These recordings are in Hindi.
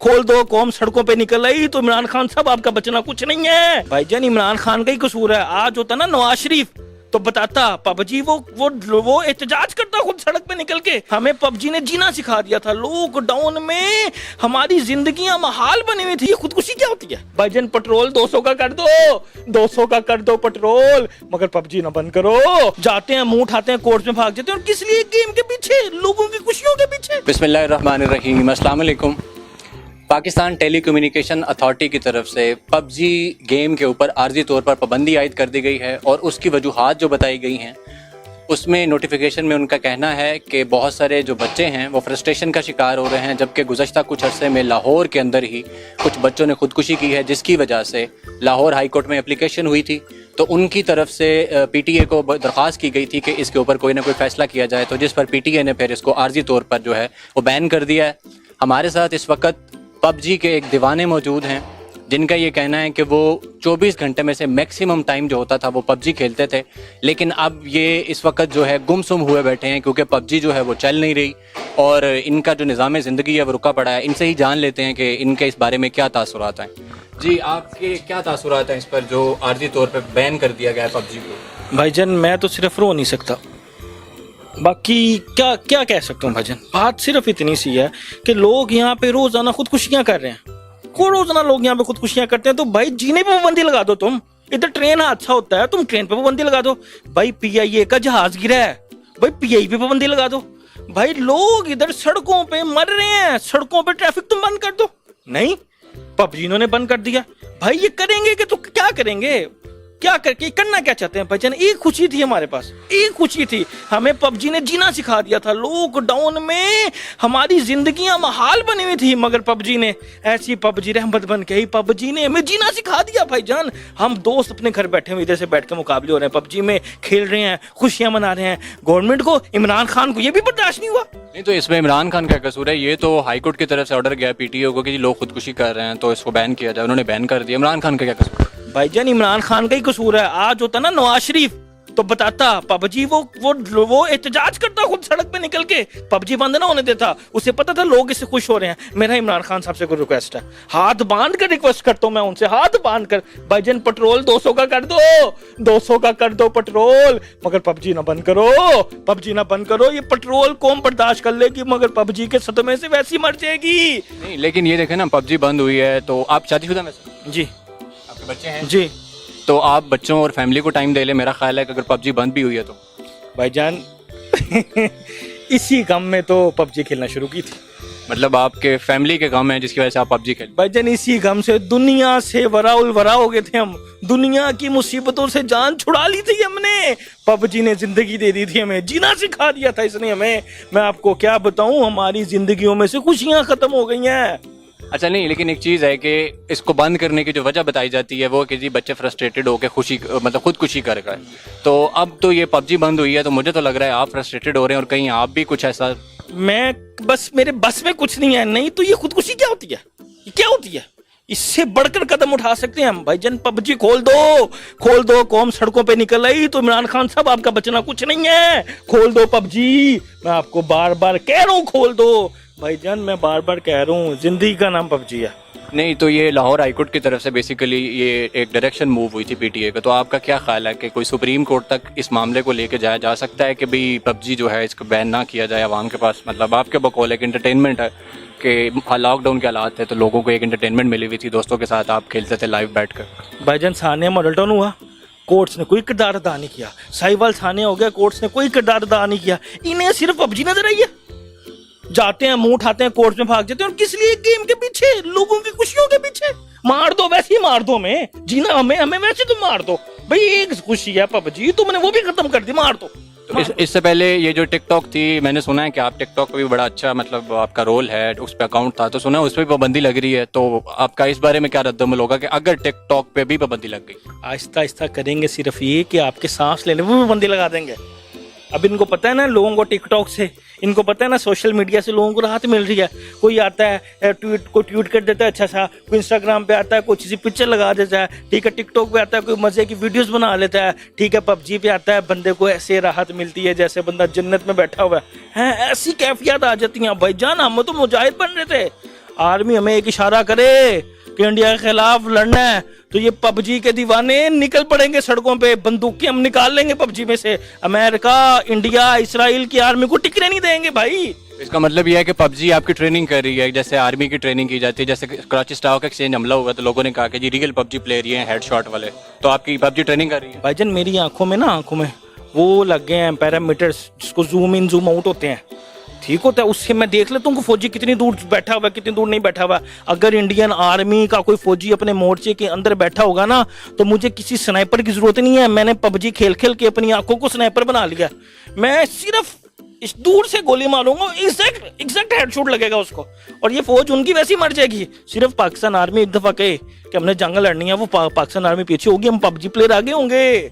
खोल दो कौम सड़कों पे निकल आई तो इमरान खान साहब आपका बचना कुछ नहीं है। भाईजान इमरान खान का ही कसूर है। आज होता ना नवाज शरीफ तो बताता पबजी वो एहतजाज करता खुद सड़क पे निकल के। हमें पबजी ने जीना सिखा दिया था। लॉकडाउन में हमारी जिंदगियां महाल बनी हुई थी। खुदकुशी क्या होती है भाईजान? पेट्रोल 200 का कर दो, 200 का कर दो पेट्रोल, मगर पबजी ना बंद करो। जाते हैं मुंह उठाते हैं कोर्ट में भाग जाते हैं। और किस लिए? गेम के पीछे, लोगों की खुशियों के पीछे। बिस्मिल्लाहिर्रहमानिर्रहीम, अस्सलाम वालेकुम। पाकिस्तान टेली कम्युनिकेशन अथॉरिटी की तरफ से पबजी गेम के ऊपर आर्जी तौर पर पाबंदी आयद कर दी गई है और उसकी वजूहात जो बताई गई हैं उसमें नोटिफिकेशन में उनका कहना है कि बहुत सारे जो बच्चे हैं वो फ्रस्ट्रेशन का शिकार हो रहे हैं, जबकि गुज़श्ता कुछ अरसे में लाहौर के अंदर ही कुछ बच्चों ने खुदकुशी की है, जिसकी वजह से लाहौर हाई कोर्ट में एप्लीकेशन हुई थी। तो उनकी तरफ से पीटीए को दरख्वास्त की गई थी कि इसके ऊपर कोई ना कोई फ़ैसला किया जाए, तो जिस पर पीटीए ने फिर इसको आर्जी तौर पर जो है वो बैन कर दिया है। हमारे साथ इस वक्त पबजी के एक दीवाने मौजूद हैं जिनका ये कहना है कि वो 24 घंटे में से मैक्सिमम टाइम जो होता था वो पबजी खेलते थे, लेकिन अब ये इस वक्त जो है गुमसुम हुए बैठे हैं क्योंकि पबजी जो है वो चल नहीं रही और इनका जो निज़ाम ज़िंदगी है वो रुका पड़ा है। इनसे ही जान लेते हैं कि इनके इस बारे में क्या तासुरात हैं। जी, आपके क्या तासुरात हैं इस पर जो आर्जी तौर पर बैन कर दिया गया है पबजी को? भाईजान मैं तो सिर्फ रो नहीं सकता, बाकी क्या क्या कह सकता हूँ भाईजान। बात सिर्फ इतनी सी है कि लोग यहाँ पे रोजाना खुदकुशियां कर रहे हैं। रोजाना लोग यहाँ पे खुदकुशियां करते हैं, तो भाई जीने पे पाबंदी लगा दो। तुम इधर ट्रेन हादसा होता है, तुम ट्रेन पे पाबंदी लगा दो। भाई पीआईए का जहाज गिरा है, भाई पीआई पे पाबंदी लगा दो। भाई लोग इधर सड़कों पे मर रहे हैं, सड़कों पे ट्रैफिक तुम बंद कर दो। नहीं, पबजी इन्होंने बंद कर दिया। भाई ये करेंगे कि तो क्या करेंगे? क्या करके करना क्या चाहते हैं भाईजान? एक खुशी थी हमारे पास, एक खुशी थी। हमें पबजी ने जीना सिखा दिया था। लॉकडाउन में हमारी जिंदगियां महाल बनी हुई थी, मगर पबजी ने ऐसी पबजी रहमत बन के ही पबजी ने हमें जीना सिखा दिया भाईजान। हम दोस्त अपने घर बैठे हुए इधर से बैठ के मुकाबले हो रहे हैं, पबजी में खेल रहे हैं, खुशियां मना रहे हैं। गवर्नमेंट को, इमरान खान को ये भी बर्दाश्त नहीं हुआ। नहीं तो इसमें इमरान खान का कसूर है? ये तो हाई कोर्ट की तरफ से ऑर्डर गया पीटीओ को कि लोग खुदकुशी कर रहे हैं तो इसको बैन किया जाए, उन्होंने बैन कर दिया। इमरान खान का क्या कसूर? भाईजान इमरान खान का ही कसूर है। आज होता ना नवाज शरीफ तो बताता पबजी वो एहतजाज करता खुद सड़क पे निकल के, पबजी बंद ना होने देता। उसे पता था लोग इससे खुश हो रहे हैं। मेरा इमरान खान साहब से कोई रिक्वेस्ट है, हाथ बांध कर रिक्वेस्ट करता हूं मैं उनसे, हाथ बांध कर। भाईजान पेट्रोल 200 का कर दो, 200 का कर दो पेट्रोल, मगर पबजी ना बंद करो, पबजी ना बंद करो। ये पेट्रोल कौन बर्दाश्त कर लेगी, मगर पबजी के सदमे से वैसी मर जाएगी। नहीं, लेकिन ये देखे ना, पबजी बंद हुई है तो आप शादीशुदा में जी, आपके बच्चे हैं जी, तो आप बच्चों और फैमिली को टाइम दे ले। मेरा ख्याल है कि अगर पबजी बंद भी हुई है तो भाईजान इसी गम में तो पबजी खेलना शुरू की थी। मतलब आपके फैमिली के गम है जिसकी वजह से आप पबजी खेल। भाईजान इसी गम से दुनिया से वराउल वरा हो गए थे हम। दुनिया की मुसीबतों से जान छुड़ा ली थी हमने। पबजी ने जिंदगी दे दी थी, हमें जीना सिखा दिया था इसने हमें। मैं आपको क्या बताऊं, हमारी जिंदगियों में से खुशियां खत्म हो गई हैं। अच्छा, नहीं, लेकिन एक चीज़ है कि इसको बंद करने की जो वजह बताई जाती है वो कि जी बच्चे फ्रस्ट्रेटेड होकर खुशी मतलब खुदकुशी कर गए। तो अब तो ये पबजी बंद हुई है तो मुझे तो लग रहा है आप फ्रस्ट्रेटेड हो रहे हैं और कहीं आप भी कुछ ऐसा। मैं बस, मेरे बस में कुछ नहीं है। नहीं तो ये खुदकुशी क्या होती है? ये क्या होती है? इससे बढ़कर कदम उठा सकते हैं हम। भाईजान पबजी खोल दो कौम सड़कों पे निकल आई तो इमरान खान साहब आपका बचना कुछ नहीं है। खोल दो पबजी, मैं आपको बार बार कह रहा हूँ खोल दो। भाईजान मैं बार बार कह रहा हूँ, जिंदगी का नाम पबजी है। नहीं तो ये लाहौर हाईकोर्ट की तरफ से बेसिकली ये एक डायरेक्शन मूव हुई थी पीटीए का, तो आपका क्या ख्याल है कि कोई सुप्रीम कोर्ट तक इस मामले को लेके जाया जा सकता है कि भाई पबजी जो है इसको बैन ना किया जाए आवाम के पास? मतलब आपके बकौल एक एंटरटेनमेंट है कि लॉकडाउन के हालात है तो लोगों को एक एंटरटेनमेंट मिली हुई थी, दोस्तों के साथ आप खेलते थे लाइव बैठ कर। भाईजान सानिया मॉडल टाउन हुआ, कोर्ट्स ने कोई किरदार अदा नहीं किया। साहिवाल थाने हो गया, कोर्ट्स ने कोई किरदार अदा नहीं किया। इन्हें सिर्फ पबजी नजर आई है। जाते हैं मुंह उठाते हैं कोर्ट में भाग जाते हैं। और किस लिए? गेम के पीछे, लोगों की खुशियों के पीछे। मार दो, वैसे ही मार दो हमें, जीना हमें वैसे तुम मार दो। भाई एक खुशी है पबजी, तुमने वो भी खत्म कर दी, मार दो। इससे पहले ये जो टिकटॉक थी, मैंने सुना है कि आप टिकटॉक पे भी बड़ा अच्छा मतलब आपका रोल है, उस पर अकाउंट था, तो सुना है उस पर भी पाबंदी लग रही है। तो आपका इस बारे में क्या रद्दमल होगा कि अगर टिकटॉक पे भी पाबंदी लग गई? आहिस्ता आहिस्ता करेंगे सिर्फ ये कि आपके सांस लेने में भी पाबंदी लगा देंगे। अब इनको पता है ना लोगों को टिकटॉक से, इनको पता है ना सोशल मीडिया से लोगों को राहत मिल रही है। कोई आता है ट्वीट कर देता है अच्छा सा, कोई इंस्टाग्राम पे आता है कोई चीज़ पिक्चर लगा देता है, ठीक है, टिकटॉक पे आता है कोई मजे की वीडियोस बना लेता है, ठीक है, पबजी पे आता है बंदे को ऐसे राहत मिलती है जैसे बंदा जन्नत में बैठा हुआ है। ऐसी कैफियत आ जाती है भाईजान। हम तो मुजाहिद बन रहे थे, आर्मी हमें एक इशारा करे कि इंडिया के खिलाफ लड़ना है तो ये पबजी के दीवाने निकल पड़ेंगे सड़कों पे, बंदूकें हम निकाल लेंगे पबजी में से। अमेरिका, इंडिया, इसराइल की आर्मी को टिकने नहीं देंगे भाई। इसका मतलब यह है कि पबजी आपकी ट्रेनिंग कर रही है, जैसे आर्मी की ट्रेनिंग की जाती है। जैसे कराची स्टॉक एक्सचेंज हमला हुआ तो लोगों ने कहा कि जी रियल पबजी प्लेयर ये हैं हेडशॉट वाले, तो आपकी पबजी ट्रेनिंग कर रही है। भाईजान मेरी आंखों में वो लग गए हैं पैरामीटर्स जिसको जूम इन जूम आउट होते हैं, ठीक होता है, उससे मैं देख लेता हूँ कि फौजी कितनी दूर बैठा हुआ है, कितनी दूर नहीं बैठा हुआ। अगर इंडियन आर्मी का कोई फौजी अपने मोर्चे के अंदर बैठा होगा ना तो मुझे किसी स्नाइपर की जरूरत नहीं है। मैंने पबजी खेल खेल के अपनी आंखों को स्नाइपर बना लिया। मैं सिर्फ इस दूर से गोली मारूंगा, एग्जैक्ट हेडशॉट लगेगा उसको, और ये फौज उनकी वैसी मर जाएगी। सिर्फ पाकिस्तान आर्मी एक दफा कहे कि हमने जंग लड़नी है, वो पाकिस्तान आर्मी पीछे होगी, हम पबजी प्लेयर आगे होंगे।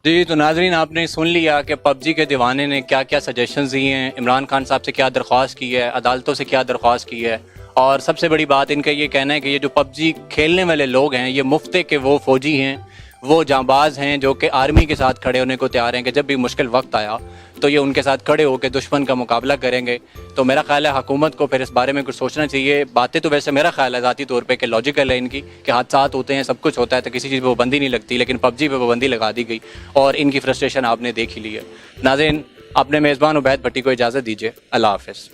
जी तो नाजरीन आपने सुन लिया कि पबजी के दीवाने ने क्या क्या सजेशंस दिए हैं, इमरान खान साहब से क्या दरख्वास्त की है, अदालतों से क्या दरख्वास्त की है, और सबसे बड़ी बात इनका ये कहना है कि ये जो पबजी खेलने वाले लोग हैं ये मुफ्ते के वो फौजी हैं, वो जांबाज हैं जो कि आर्मी के साथ खड़े होने को तैयार हैं कि जब भी मुश्किल वक्त आया तो ये उनके साथ खड़े होकर दुश्मन का मुकाबला करेंगे। तो मेरा ख्याल है हुकूमत को फिर इस बारे में कुछ सोचना चाहिए। बातें तो वैसे मेरा ख्याल है ज़ाती तौर पे कि लॉजिकल है इनकी कि हादसात होते हैं, सब कुछ होता है, तो किसी चीज़ पर पाबंदी नहीं लगती, लेकिन पबजी पर पाबंदी लगा दी गई और इनकी फ्रस्ट्रेशन आपने देख ही ली है। नाज़रीन अपने मेज़बान उबैद भट्टी को इजाज़त दीजिए। अल्लाह हाफ़िज़।